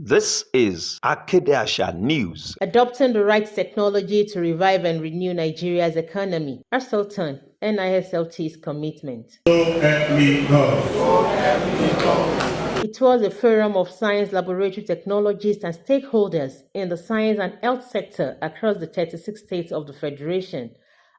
This is Akedasha News. Adopting the right technology to revive and renew Nigeria's economy. ASLTON, NISLT's commitment. So help me God. It was a forum of science laboratory technologists and stakeholders in the science and health sector across the 36 states of the Federation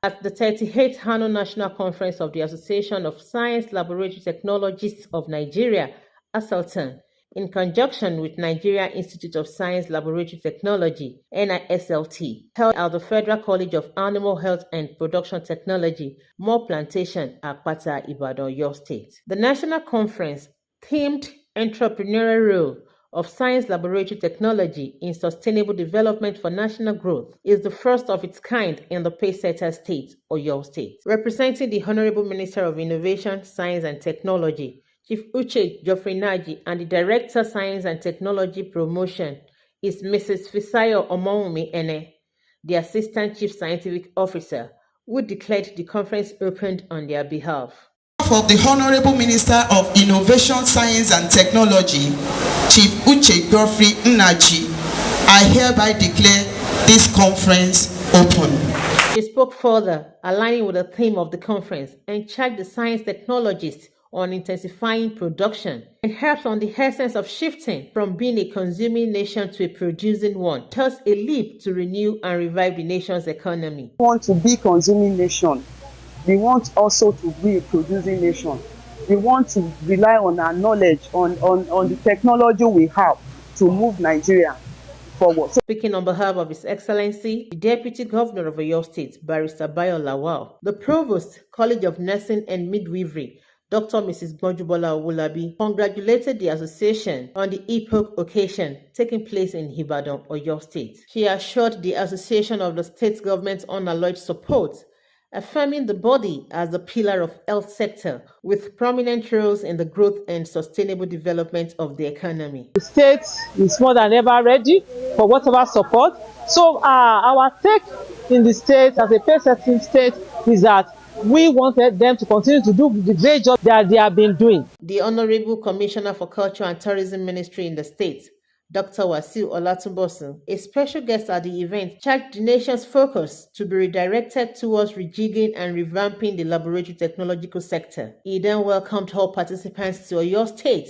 at the 38th Annual National Conference of the Association of Science Laboratory Technologists of Nigeria, ASLTON, in conjunction with Nigeria Institute of Science Laboratory Technology, NISLT, held at the Federal College of Animal Health and Production Technology, More Plantation, Akpata, Ibadan, Oyo State. The national conference, themed Entrepreneurial Role of Science Laboratory Technology in Sustainable Development for National Growth, is the first of its kind in the Pacesetter State, Oyo State. Representing the Honorable Minister of Innovation, Science and Technology, Chief Uche Geoffrey, and the Director Science and Technology Promotion is Mrs. Fisayo Omonwumi Ene, the Assistant Chief Scientific Officer, who declared the conference opened on their behalf. Of the Honorable Minister of Innovation, Science and Technology, Chief Uche Geoffrey, I hereby declare this conference open. She spoke further, aligning with the theme of the conference, and charged the science technologists on intensifying production and helps on the essence of shifting from being a consuming nation to a producing one, thus a leap to renew and revive the nation's economy. We want to be a consuming nation. We want also to be a producing nation. We want to rely on our knowledge, on the technology we have to move Nigeria forward. Speaking on behalf of His Excellency, the Deputy Governor of Oyo State, Barrister Bayo Lawal, the Provost, College of Nursing and Midwifery, Dr. Mrs. Bonjubola Owolabi, congratulated the association on the epoch occasion taking place in Ibadan, Oyo State. She assured the association of the state government's unalloyed support, affirming the body as the pillar of health sector with prominent roles in the growth and sustainable development of the economy. The state is more than ever ready for whatever support. So our take in the state as a pace-setting state is that we wanted them to continue to do the great job that they have been doing. The Honorable Commissioner for Culture and Tourism Ministry in the state, Dr. Wasiu Olatunbosun, a special guest at the event, charged the nation's focus to be redirected towards rejigging and revamping the laboratory technological sector. He then welcomed all participants to Oyo State,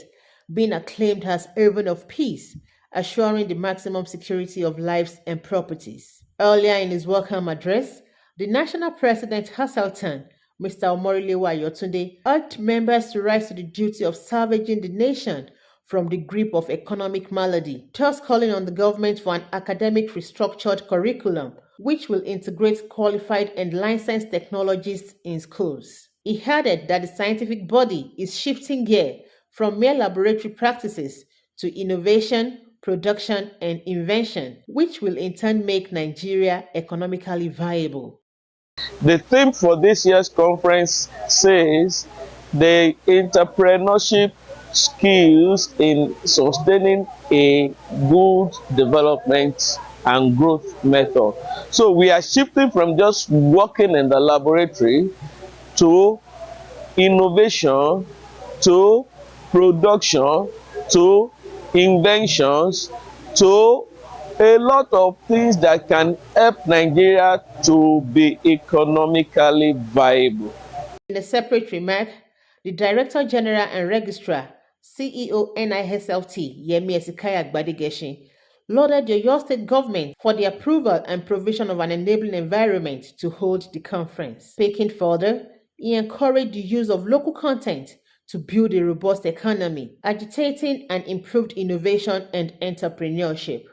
being acclaimed as haven of peace, assuring the maximum security of lives and properties. Earlier in his welcome address, the National President ASLTON, Mr. Omorilewa Ayotunde, urged members to rise to the duty of salvaging the nation from the grip of economic malady, thus calling on the government for an academic restructured curriculum which will integrate qualified and licensed technologists in schools. He added that the scientific body is shifting gear from mere laboratory practices to innovation, production, and invention, which will in turn make Nigeria economically viable. The theme for this year's conference says the entrepreneurship skills in sustaining a good development and growth method. So we are shifting from just working in the laboratory to innovation, to production, to inventions, to a lot of things that can help Nigeria to be economically viable. In a separate remark, the Director General and Registrar, CEO NISLT, Yemi Esikaya Gbadigeshin, lauded the Oyo State government for the approval and provision of an enabling environment to hold the conference. Speaking further, he encouraged the use of local content to build a robust economy, agitating an improved innovation and entrepreneurship.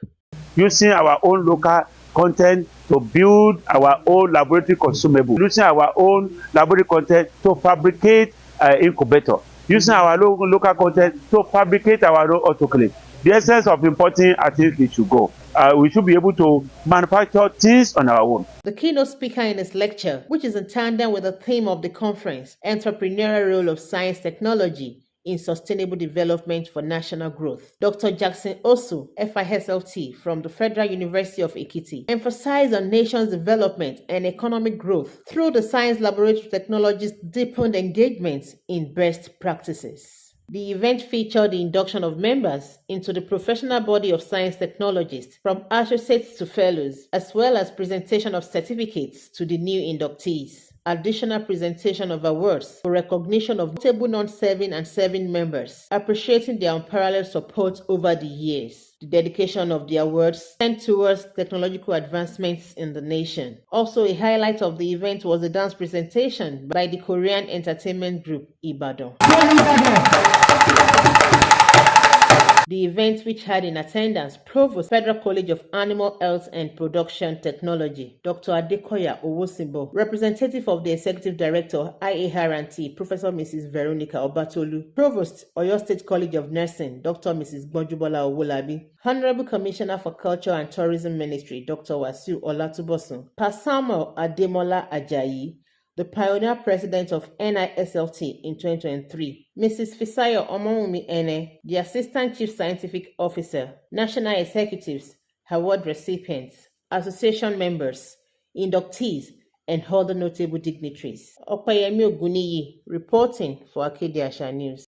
Using our own local content to build our own laboratory consumable, using our own laboratory content to fabricate incubator, using our local content to fabricate our own autoclave. The essence of importing, I think we should go. We should be able to manufacture things on our own. The keynote speaker in his lecture, which is in tandem with the theme of the conference, Entrepreneurial Role of Science Technology in Sustainable Development for National Growth, Dr. Jackson Osu, FISLT from the Federal University of Ekiti, emphasized on nation's development and economic growth through the science laboratory technologies' deepened engagement in best practices. The event featured the induction of members into the professional body of science technologists from associates to fellows, as well as presentation of certificates to the new inductees. Additional presentation of awards for recognition of notable non-serving and serving members, appreciating their unparalleled support over the years. The dedication of the awards went towards technological advancements in the nation. Also, a highlight of the event was a dance presentation by the Korean entertainment group Ibadan. The event, which had in attendance Provost, Federal College of Animal Health and Production Technology, Dr. Adekoya Owosimbo, representative of the Executive Director, IAR&T, Professor Mrs. Veronica Obatolu, Provost, Oyo State College of Nursing, Dr. Mrs. Gbojubola Owolabi, Honorable Commissioner for Culture and Tourism Ministry, Dr. Wasiu Olatubosun, Pa Samuel Ademola Ajayi, the pioneer president of NISLT in 2023, Mrs. Fisayo Omowumi Ene, the assistant chief scientific officer, national executives, award recipients, association members, inductees, and other notable dignitaries. Opeyemi Oguniyi, reporting for Akedia News.